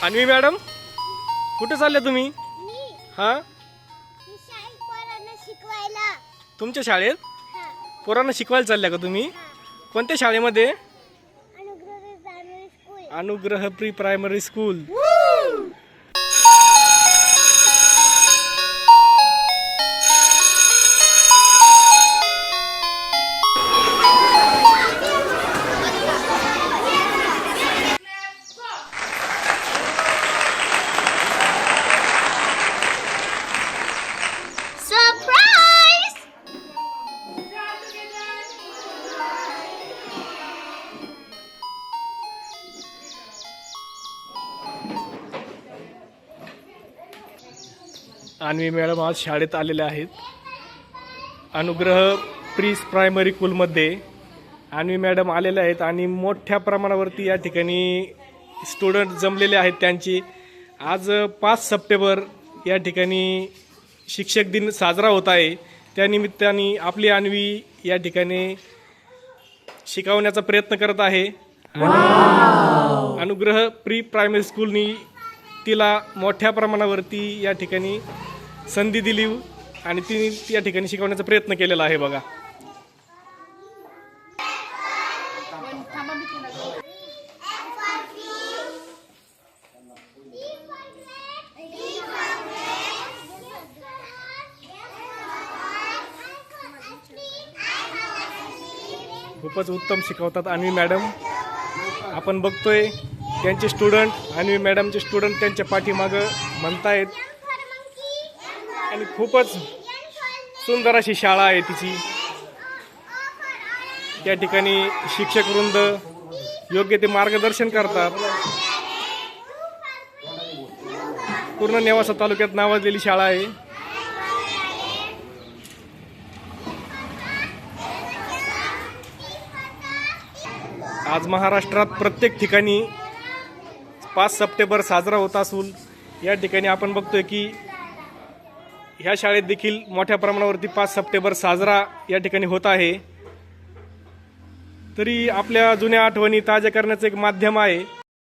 Anvi madam कुठे चालले तुम्ही? हा, तुमच्या शाळेत पोरांना शिकवायला चालल्या का तुम्ही? कोणत्या शाळेमध्ये? अनुग्रह pre primary school. Anvi madam आज शाळेत आलेल्या आहेत. अनुग्रह प्री प्रायमरी स्कूलमध्ये अन्वी मॅडम आलेल्या आहेत आणि मोठ्या प्रमाणावरती या ठिकाणी स्टुडंट जमलेले आहेत. त्यांची आज 5 सप्टेंबर या ठिकाणी शिक्षक दिन साजरा होत आहे. त्यानिमित्ताने आपली अन्वी या ठिकाणी शिकवण्याचा प्रयत्न करत आहे. अनुग्रह प्री प्रायमरी स्कूलनी तिला मोठ्या प्रमाणावरती या ठिकाणी संधी दिली आणि तिने या ठिकाणी शिकवण्याचा प्रयत्न केलेला आहे. बघा, खूपच उत्तम शिकवतात अन्वी मॅडम. आपण बघतोय त्यांचे स्टुडंट, अन्वी मॅडमचे स्टुडंट त्यांच्या पाठीमागं म्हणतायत आणि खूपच सुंदर अशी शाळा आहे तिची. त्या ठिकाणी शिक्षक वृंद योग्य ते मार्गदर्शन करतात. पूर्ण नेवासा तालुक्यात नावाजलेली शाळा आहे. आज महाराष्ट्रात प्रत्येक ठिकाणी 5 सप्टेंबर साजरा होत असून या ठिकाणी आपण बघतोय की ह्या शाळेत देखील मोठ्या प्रमाणावरती 5 सप्टेंबर साजरा या ठिकाणी होत आहे. तरी आपल्या जुन्या आठवणी ताज्या करण्याचं एक माध्यम आहे.